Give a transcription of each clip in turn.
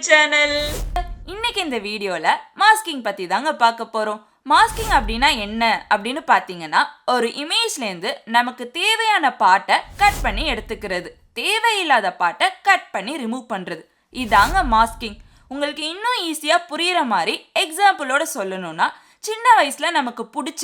Channel. இன்னைக்கு இந்த வீடியோல மாஸ்கிங் பத்தி தாங்க பார்க்க போறோம். மாஸ்கிங் அப்படின்னா என்ன அப்படின்னு பார்த்தீங்கன்னா, ஒரு இமேஜ்ல இருந்து நமக்கு தேவையான பார்ட்டை கட் பண்ணி எடுத்துக்கிறது, தேவையில்லாத பார்ட்டை கட் பண்ணி ரிமூவ் பண்றது. இதாங்க மாஸ்கிங். உங்களுக்கு இன்னும் ஈஸியா புரியுற மாதிரி எக்ஸாம்பிளோட சொல்லணும்னா, சின்ன வயசுல நமக்கு பிடிச்ச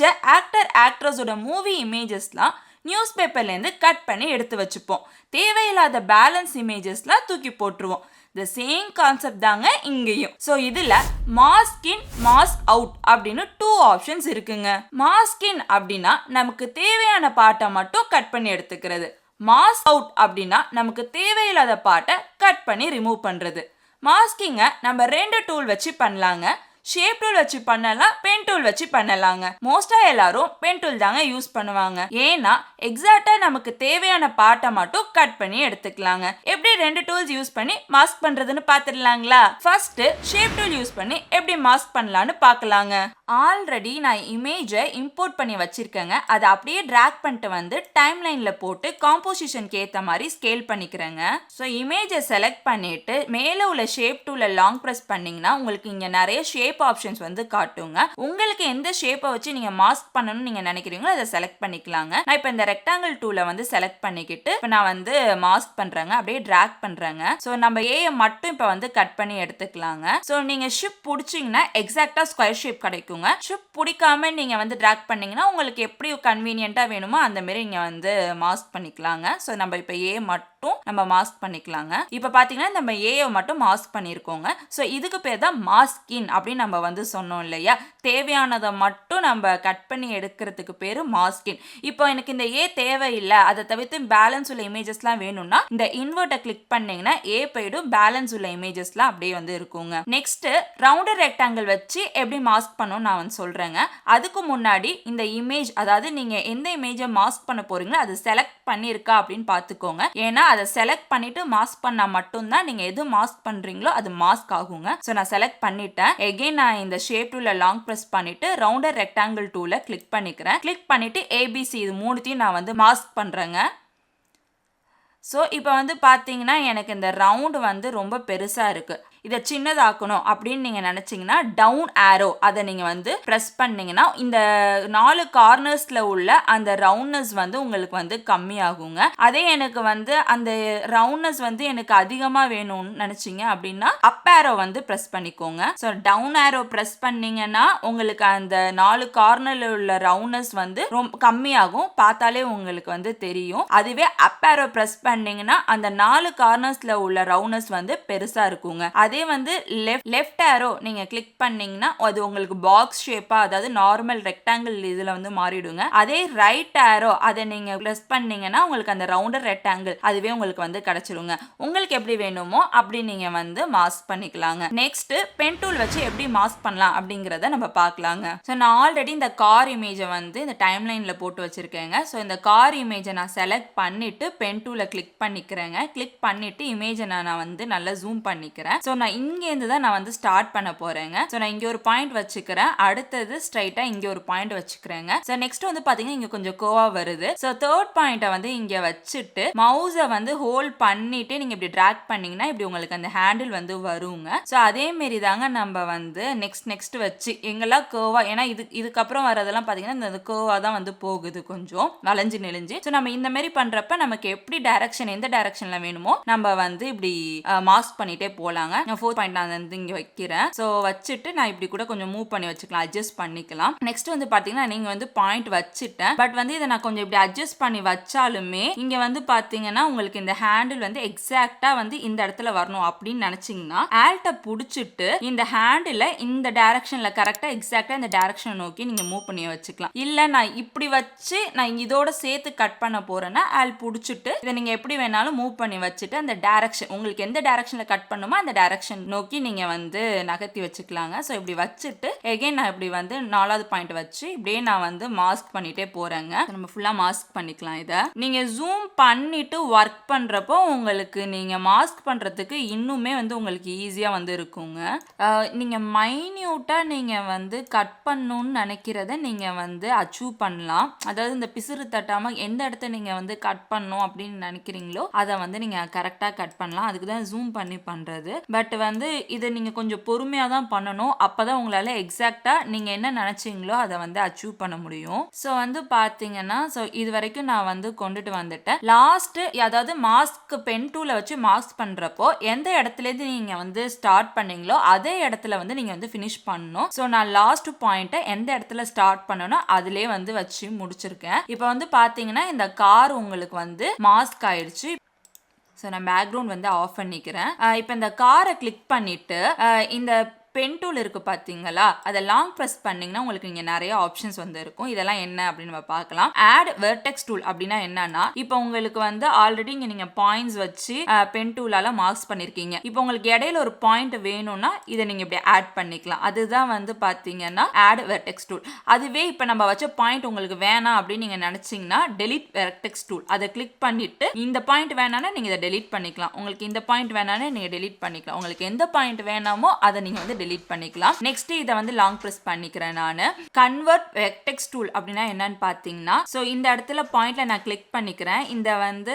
ஆக்ட்ரஸோட மூவி இமேஜஸ்லாம் நியூஸ் பேப்பர்லேருந்து கட் பண்ணி எடுத்து வச்சுப்போம். தேவையில்லாத பேலன்ஸ் இமேஜஸ்லாம் தூக்கி போட்டுருவோம். த சேம் கான்செப்ட் தாங்க இங்கேயும். ஸோ இதில் மாஸ்க் இன் மாஸ்க் அவுட் அப்படின்னு 2 ஆப்ஷன்ஸ் இருக்குங்க. மாஸ்க் இன் அப்படின்னா நமக்கு தேவையான பார்ட்டை மட்டும் கட் பண்ணி எடுத்துக்கிறது. மாஸ்க் அவுட் அப்படின்னா நமக்கு தேவையில்லாத பார்ட்டை கட் பண்ணி ரிமூவ் பண்ணுறது. மாஸ்கிங்கை நம்ம 2 டூல் வச்சு பண்ணலாங்க. ஷேப் டூல் வச்சு பண்ணலாம், பென் டூல் வச்சு பண்ணலாங்க. மோஸ்டா எல்லாரும் பென் டூல் தாங்க யூஸ் பண்ணுவாங்க. ஏன்னா எக்ஸாக்டா நமக்கு தேவையான பார்ட்டை மட்டும் கட் பண்ணி எடுத்துக்கலாங்க. எப்படி 2 டூல்ஸ் யூஸ் பண்ணி மாஸ்க் பண்றதுன்னு பார்த்துடலாங்களா? ஃபர்ஸ்ட் ஷேப் டூல் யூஸ் பண்ணி எப்படி மாஸ்க் பண்ணலான்னு பார்க்கலாங்க. ஆல்ரெடி நான் இமேஜை இம்போர்ட் பண்ணி வச்சிருக்கேங்க. அதை அப்படியே டிராக் பண்ணிட்டு வந்து டைம் லைன்ல போட்டு காம்போசிஷனுக்கு ஏற்ற மாதிரி ஸ்கேல் பண்ணிக்கிறேங்க. ஸோ இமேஜை செலக்ட் பண்ணிட்டு மேலே உள்ள ஷேப் டூலை லாங் ப்ரெஸ் பண்ணீங்கன்னா உங்களுக்கு இங்க நிறைய ஷேப் ஆப்ஷன்ஸ் வந்து காட்டுங்க. உங்களுக்கு எந்த ஷேப்பை வச்சு நீங்க மாஸ்க் பண்ணணும்னு நீங்க நினைக்கிறீங்களோ அதை செலக்ட் பண்ணிக்கலாங்க. நான் இப்போ இந்த ரெக்டாங்கிள் டூலை வந்து செலக்ட் பண்ணிக்கிட்டு இப்போ நான் வந்து மாஸ்க் பண்றேங்க. அப்படியே டிராக் பண்றேங்க. ஸோ நம்ம ஏ மட்டும் இப்போ வந்து கட் பண்ணி எடுத்துக்கலாங்க. ஸோ நீங்க ஷிப் பிடிச்சிங்கன்னா எக்ஸாக்டா ஸ்கொயர் ஷேப் கிடைக்குங்க. ஷிப் பிடிக்காம நீங்க வந்து டிராக் பண்ணீங்கன்னா உங்களுக்கு எப்படி கன்வீனியன்ட்டா வேணுமோ அந்த மாதிரி நீங்க வந்து மாஸ்க் பண்ணிக்கலாங்க. ஸோ நம்ம இப்போ ஏ மட்டும் நம்ம மாஸ்க் பண்ணிக்கலாங்க. இப்போ பார்த்தீங்கன்னா நம்ம ஏயை மட்டும் மாஸ்க் பண்ணியிருக்கோங்க. ஸோ இதுக்கு பேர் தான் மாஸ்கின் அப்படின்னு நம்ம வந்து சொன்னோம் இல்லையா? தேவையானதை மட்டும் நம்ம கட் பண்ணி எடுக்கிறதுக்கு பேர் மாஸ்கின். இப்போ எனக்கு இந்த ஏ தேவையில்லை, அதை தவிர்த்து பேலன்ஸ் உள்ள இமேஜஸ்லாம் வேணும்னா இந்த இன்வெர்ட்டை கிளிக் பண்ணீங்கன்னா ஏ போயிடும், பேலன்ஸ் உள்ள இமேஜஸ்லாம் அப்படியே வந்து இருக்குங்க. நெக்ஸ்ட் ரவுண்டர் ரெக்டாங்கிள் வச்சு எப்படி மாஸ்க் பண்ணணும் நான் வந்து சொல்றேங்க. அதுக்கு முன்னாடி இந்த இமேஜ், அதாவது நீங்க எந்த இமேஜை மாஸ்க் பண்ண போறீங்களோ அதை செலக்ட் பண்ணியிருக்கா அப்படின்னு பார்த்துக்கோங்க. ஏன்னா அதை செலக்ட் பண்ணிட்டு மாஸ்க் பண்ணா மட்டும்தான் நீங்க எது மாஸ்க் பண்றீங்களோ அது மாஸ்க் ஆகுங்க. ஸோ நான் செலக்ட் பண்ணிட்டேன். எகைன் நான் இந்த ஷேப் டூல லாங் பிரஸ் பண்ணிட்டு ரவுண்டர் ரெக்டாங்கிள் டூல கிளிக் பண்ணிக்கிறேன். கிளிக் பண்ணிட்டு ஏபிசி இது மூணுத்தையும் நான் வந்து மாஸ்க் பண்றேங்க. ஸோ இப்போ வந்து பார்த்தீங்கன்னா எனக்கு இந்த ரவுண்டு வந்து ரொம்ப பெருசாக இருக்குது. இதை சின்னதாக்கணும் அப்படின்னு நீங்கள் நினச்சிங்கன்னா டவுன் ஆரோ அதை நீங்கள் வந்து ப்ரெஸ் பண்ணிங்கன்னா இந்த 4 கார்னர்ஸில் உள்ள அந்த ரவுண்ட்னஸ் வந்து உங்களுக்கு வந்து கம்மியாகுங்க. அதே எனக்கு வந்து அந்த ரவுண்ட்னஸ் வந்து எனக்கு அதிகமாக வேணும்னு நினச்சிங்க அப்படின்னா அப் ஆரோ வந்து ப்ரெஸ் பண்ணிக்கோங்க. ஸோ டவுன் ஆரோ ப்ரெஸ் பண்ணிங்கன்னா உங்களுக்கு அந்த 4 கார்னரில் உள்ள ரவுண்ட்னஸ் வந்து ரொம்ப கம்மியாகும். பார்த்தாலே உங்களுக்கு வந்து தெரியும். அதுவே அப் ஆரோ ப்ரெஸ் பண்ணீங்கன்னா அந்த 4 கார்னர்ஸ்ல உள்ள ரவுண்ட்னஸ் வந்து பெருசா இருக்குங்க. அதே வந்து லெஃப்ட் ஆரோ நீங்க கிளிக் பண்ணீங்கன்னா அது உங்களுக்கு பாக்ஸ் ஷேப்பா, அதாவது நார்மல் ரெக்டாங்கிள் இதுல வந்து மாறிடுங்க. அதே ரைட் ஆரோ அதை நீங்க பிரஸ் பண்ணீங்கன்னா உங்களுக்கு அந்த ரவுண்டர் ரெக்டாங்கிள் அதுவே உங்களுக்கு வந்து கிடைச்சிருங்க. உங்களுக்கு எப்படி வேணுமோ அப்படி நீங்க வந்து மாஸ்க் பண்ணிக்கலாங்க. நெக்ஸ்ட் பென் டூல் வச்சு எப்படி மாஸ்க் பண்ணலாம் அப்படிங்கறத நம்ம பார்க்கலாங்க. ஸோ நான் ஆல்ரெடி இந்த கார் இமேஜை வந்து இந்த டைம் லைன்ல போட்டு வச்சிருக்கேங்க. ஸோ இந்த கார் இமேஜை நான் செலக்ட் பண்ணிட்டு பென் டூல கிளிக் பண்ணிக்கிறேங்க. கிளிக் பண்ணிட்டு இமேஜை நான் வந்து நல்லா ஜூம் பண்ணிக்கிறேன். ஸோ நான் இங்கேருந்து தான் நான் வந்து ஸ்டார்ட் பண்ண போறேங்க. ஸோ நான் இங்கே ஒரு பாயிண்ட் வச்சுக்கிறேன். அடுத்தது ஸ்ட்ரைட்டா இங்கே ஒரு பாயிண்ட் வச்சுக்கிறேங்க. ஸோ நெக்ஸ்ட் வந்து பாத்தீங்கன்னா இங்க கொஞ்சம் கோவா வருது. ஸோ தேர்ட் பாயிண்ட்டை வந்து இங்க வச்சுட்டு மவுஸை வந்து ஹோல்ட் பண்ணிட்டு நீங்க இப்படி டிராக் பண்ணீங்கன்னா இப்படி உங்களுக்கு அந்த ஹேண்டில் வந்து வருங்க. ஸோ அதே மாரி தாங்க நம்ம வந்து நெக்ஸ்ட் வச்சு எங்கெல்லாம் கோவா, ஏன்னா இதுக்கப்புறம் வரதெல்லாம் பாத்தீங்கன்னா இந்த கோவா தான் வந்து போகுது, கொஞ்சம் வளைஞ்சு நெளிஞ்சு. ஸோ நம்ம இந்த மாதிரி பண்றப்ப நமக்கு எப்படி டைரக்ஷன், எந்த டைரக்ஷன்ல வேணுமோ நம்ம வந்து இப்படி மாஸ்க் பண்ணிட்டே போலாங்க. ஃபோர்த் பாயிண்ட் நான் வந்து இங்க வைக்கிறேன். ஸோ வச்சுட்டு நான் இப்படி கூட கொஞ்சம் மூவ் பண்ணி வச்சுக்கலாம், அட்ஜஸ்ட் பண்ணிக்கலாம். நெக்ஸ்ட் வந்து பாத்தீங்கன்னா நீங்க வந்து பாயிண்ட் வச்சுட்டேன். பட் வந்து இதை நான் கொஞ்சம் இப்படி அட்ஜஸ்ட் பண்ணி வச்சாலுமே இங்க வந்து பாத்தீங்கன்னா உங்களுக்கு இந்த ஹேண்டில் வந்து எக்ஸாக்டா வந்து இந்த இடத்துல வரணும் அப்படின்னு நினைச்சீங்கன்னா ஆல்ட்ட புடிச்சிட்டு இந்த ஹேண்டில் இந்த டைரக்ஷன்ல கரெக்டா எக்ஸாக்டா இந்த டைரக்ஷன் நோக்கி நீங்க மூவ் பண்ணி வச்சுக்கலாம். இல்ல நான் இப்படி வச்சு நான் இதோட சேர்த்து கட் பண்ண போறேன்னா ஆல் புடிச்சிட்டு இதை நீங்க எப்படி வேணாலும் மூவ் பண்ணி வச்சுட்டு அந்த டைரக்ஷன் உங்களுக்கு எந்த டைரக்ஷன்ல கட் பண்ணுமோ அந்த டைரக்ஷன் நோக்கி நீங்க வந்து நகர்த்தி வச்சுக்கலாங்க. ஸோ இப்படி வச்சுட்டு எகைன் நான் இப்படி வந்து 4வது பாயிண்ட் வச்சு இப்படியே நான் வந்து மாஸ்க் பண்ணிட்டே போறேங்க. நம்ம ஃபுல்லா மாஸ்க் பண்ணிக்கலாம். இதை நீங்க ஜூம் பண்ணிட்டு ஒர்க் பண்றப்போ உங்களுக்கு நீங்க மாஸ்க் பண்றதுக்கு இன்னுமே வந்து உங்களுக்கு ஈஸியா வந்து இருக்குங்க. நீங்க மைன்யூட்டா நீங்க வந்து கட் பண்ணணும்னு நினைக்கிறத நீங்க வந்து அச்சீவ் பண்ணலாம். அதாவது இந்த பிசுறு தட்டாம எந்த இடத்த நீங்க வந்து கட் பண்ணணும் அப்படின்னு நினைக்கிறீங்களோ அதை வந்து நீங்க கரெக்டா கட் பண்ணலாம். அதுக்கு தான் ஜூம் பண்ணி பண்றது. பட் பட் வந்து இதை நீங்கள் கொஞ்சம் பொறுமையாக தான் பண்ணணும். அப்போ தான் உங்களால் எக்ஸாக்டாக நீங்கள் என்ன நினச்சிங்களோ அதை வந்து அச்சீவ் பண்ண முடியும். ஸோ வந்து பார்த்தீங்கன்னா இது வரைக்கும் நான் வந்து கொண்டுட்டு வந்துட்டேன். லாஸ்ட்டு அதாவது மாஸ்க் பென் டூலை வச்சு மாஸ்க் பண்ணுறப்போ எந்த இடத்துலேருந்து நீங்கள் வந்து ஸ்டார்ட் பண்ணீங்களோ அதே இடத்துல வந்து நீங்கள் வந்து ஃபினிஷ் பண்ணணும். ஸோ நான் லாஸ்ட் பாயிண்ட்டை எந்த இடத்துல ஸ்டார்ட் பண்ணணும் அதிலே வந்து வச்சு முடிச்சிருக்கேன். இப்போ வந்து பார்த்தீங்கன்னா இந்த கார் உங்களுக்கு வந்து மாஸ்க் ஆயிடுச்சு. ஸோ நான் பேக்ரவுண்ட் வந்து ஆஃப் பண்ணிக்கிறேன். இப்போ இந்த காரை கிளிக் பண்ணிட்டு இந்த பென் டூல் இருக்குது பார்த்தீங்களா, அதை லாங் ப்ரெஸ் பண்ணிங்கன்னா உங்களுக்கு இங்கே நிறைய ஆப்ஷன்ஸ் வந்து இருக்கும். இதெல்லாம் என்ன அப்படின்னு நம்ம பார்க்கலாம். ஆட் வெர்டெக்ஸ் டூல் அப்படின்னா என்னன்னா, இப்போ உங்களுக்கு வந்து ஆல்ரெடி இங்கே நீங்கள் பாயிண்ட்ஸ் வச்சு பென் டூலால் மார்க்ஸ் பண்ணியிருக்கீங்க. இப்போ உங்களுக்கு இடையில ஒரு பாயிண்ட் வேணும்னா இதை நீங்கள் இப்படி ஆட் பண்ணிக்கலாம். அதுதான் வந்து பார்த்தீங்கன்னா ஆட் வெர்டெக்ஸ் டூல். அதுவே இப்போ நம்ம வச்ச பாயிண்ட் உங்களுக்கு வேணாம் அப்படின்னு நீங்கள் நினச்சிங்கன்னா டெலிட் வெர்டெக்ஸ் டூல் அதை கிளிக் பண்ணிட்டு இந்த பாயிண்ட் வேணான்னா நீங்கள் இதை டெலிட் பண்ணிக்கலாம். உங்களுக்கு இந்த பாயிண்ட் வேணான்னு நீங்கள் டெலிட் பண்ணிக்கலாம். உங்களுக்கு எந்த பாயிண்ட் வேணாமோ அதை நீங்கள் வந்து delete பண்ணிக்கலாம். நெக்ஸ்ட் இதை வந்து லாங் பிரஸ் பண்ணிக்கிறேன். நான் கன்வெர்ட் வெர்டெக்ஸ் டூல் அப்படின்னா என்னன்னு பார்த்தீங்கன்னா, ஸோ இந்த இடத்துல பாயிண்ட்ல நான் கிளிக் பண்ணிக்கிறேன். இந்த வந்து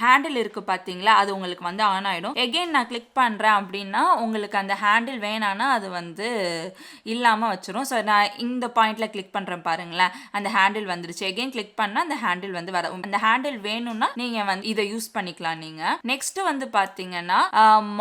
ஹேண்டில் இருக்கு பார்த்தீங்களா, அது உங்களுக்கு வந்து ஆன் ஆயிடும். எகெயின் நான் கிளிக் பண்றேன் அப்படின்னா உங்களுக்கு அந்த ஹேண்டில் வேணான்னா அது வந்து இல்லாம வச்சிரும். ஸோ நான் இந்த பாயிண்ட்ல கிளிக் பண்றேன் பாருங்களேன், அந்த ஹேண்டில் வந்துருச்சு. எகெயின் கிளிக் பண்ணா அந்த ஹேண்டில் வந்து வர, அந்த ஹேண்டில் வேணும்னா நீங்க வந்து இதை யூஸ் பண்ணிக்கலாம். நீங்க நெக்ஸ்ட் வந்து பார்த்தீங்கன்னா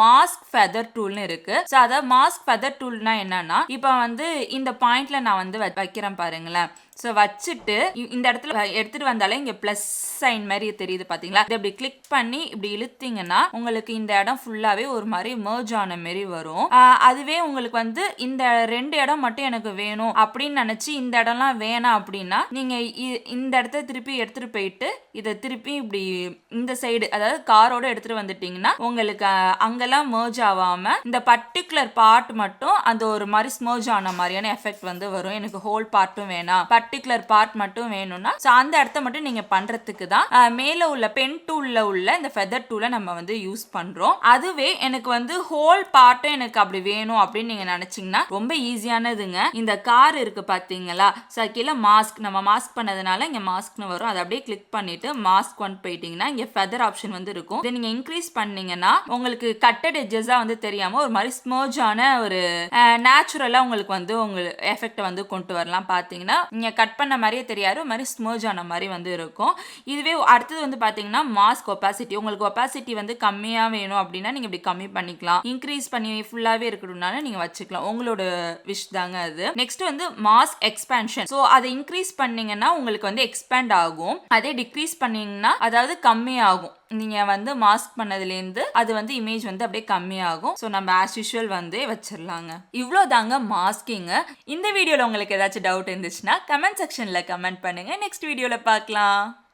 மாஸ்க் ஃபெதர் டூல்னு இருக்கு. ஸோ அதாவது மாஸ்க் ஃபெதர் டூல்னா என்னன்னா, இப்போ வந்து இந்த பாயிண்ட்ல நான் வந்து வைக்கிறேன் பாருங்களேன். ஸோ வச்சுட்டு இந்த இடத்துல எடுத்துட்டு வந்தாலே இங்கே ப்ளஸ் சைன் மாதிரி தெரியுது பார்த்தீங்களா, இதை இப்படி கிளிக் பண்ணி இப்படி இழுத்தீங்கன்னா உங்களுக்கு இந்த இடம் ஃபுல்லாகவே ஒரு மாதிரி மர்ஜ் ஆன மாரி வரும். அதுவே உங்களுக்கு வந்து இந்த 2 இடம் மட்டும் எனக்கு வேணும் அப்படின்னு நினச்சி இந்த இடம்லாம் வேணாம் அப்படின்னா நீங்கள் இந்த இடத்த திருப்பி எடுத்துகிட்டு போயிட்டு இதை திருப்பி இப்படி இந்த சைடு அதாவது காரோட எடுத்துகிட்டு வந்துட்டீங்கன்னா உங்களுக்கு அங்கெல்லாம் மர்ஜ் ஆகாமல் இந்த பர்டிகுலர் பார்ட் மட்டும் அந்த ஒரு மாதிரி ஸ்மர்ஜ் ஆன மாதிரியான எஃபெக்ட் வந்து வரும். எனக்கு ஹோல் பார்ட்டும் வேணாம், பர்டிகுலர் பார்ட் மட்டும் வேணும்னா ஸோ அந்த இடத்த மட்டும் நீங்க பண்றதுக்கு தான் மேல உள்ள பென் டூல்ல உள்ள இந்த ஃபெதர் டூலை நம்ம வந்து யூஸ் பண்றோம். அதுவே எனக்கு வந்து ஹோல் பார்ட்டும் எனக்கு அப்படி வேணும் அப்படின்னு நீங்க நினைச்சீங்கன்னா ரொம்ப ஈஸியானதுங்க. இந்த கார் இருக்கு பாத்தீங்களா, ஸோ கீழே மாஸ்க், நம்ம மாஸ்க் பண்ணதுனால இங்க மாஸ்க்னு வரும். அதை அப்படியே கிளிக் பண்ணிட்டு மாஸ்க் ஒன் போயிட்டீங்கன்னா இங்க ஃபெதர் ஆப்ஷன் வந்து இருக்கும். இதை நீங்க இன்க்ரீஸ் பண்ணீங்கன்னா உங்களுக்கு கட்டட் எட்ஜஸா வந்து தெரியாம ஒரு மாதிரி ஸ்மர்ஜ் ஆன ஒரு நேச்சுரலா உங்களுக்கு வந்து உங்களுக்கு எஃபெக்ட் வந்து கொண்டு வரலாம். பாத்தீங்கன்னா நீங்க கட் பண்ண மாதிரியே தெரியாது, ஒரு மாதிரி ஸ்மர்ஜ் ஆன மாதிரி வந்து இருக்கும். இதுவே அடுத்தது வந்து பாத்தீங்கன்னா மாஸ்க் ஒபாசிட்டி, உங்களுக்கு ஒபாசிட்டி வந்து கம்மியா வேணும் அப்படின்னா நீங்க இப்படி கம்மி பண்ணிக்கலாம். இன்க்ரீஸ் பண்ணி ஃபுல்லாவே இருக்கணும்னால நீங்க வச்சுக்கலாம், உங்களோட விஷ் தாங்க அது. நெக்ஸ்ட் வந்து மாஸ்க் எக்ஸ்பான்ஷன். ஸோ அதை இன்க்ரீஸ் பண்ணீங்கன்னா உங்களுக்கு வந்து எக்ஸ்பேண்ட் ஆகும், அதே டிக்ரீஸ் பண்ணீங்கன்னா அதாவது கம்மி ஆகும். நீங்க வந்து மாஸ்க் பண்ணதுலேருந்து அது வந்து இமேஜ் வந்து அப்படியே கம்மியாகும். ஸோ நம்ம ஆஸ் யூஷுவல் வந்து வச்சிடலாங்க. இவ்வளோ தாங்க மாஸ்கிங். இந்த வீடியோவில் உங்களுக்கு ஏதாச்சும் டவுட் இருந்துச்சுன்னா கமெண்ட் செக்ஷன்ல கமெண்ட் பண்ணுங்க. நெக்ஸ்ட் வீடியோவில் பார்க்கலாம்.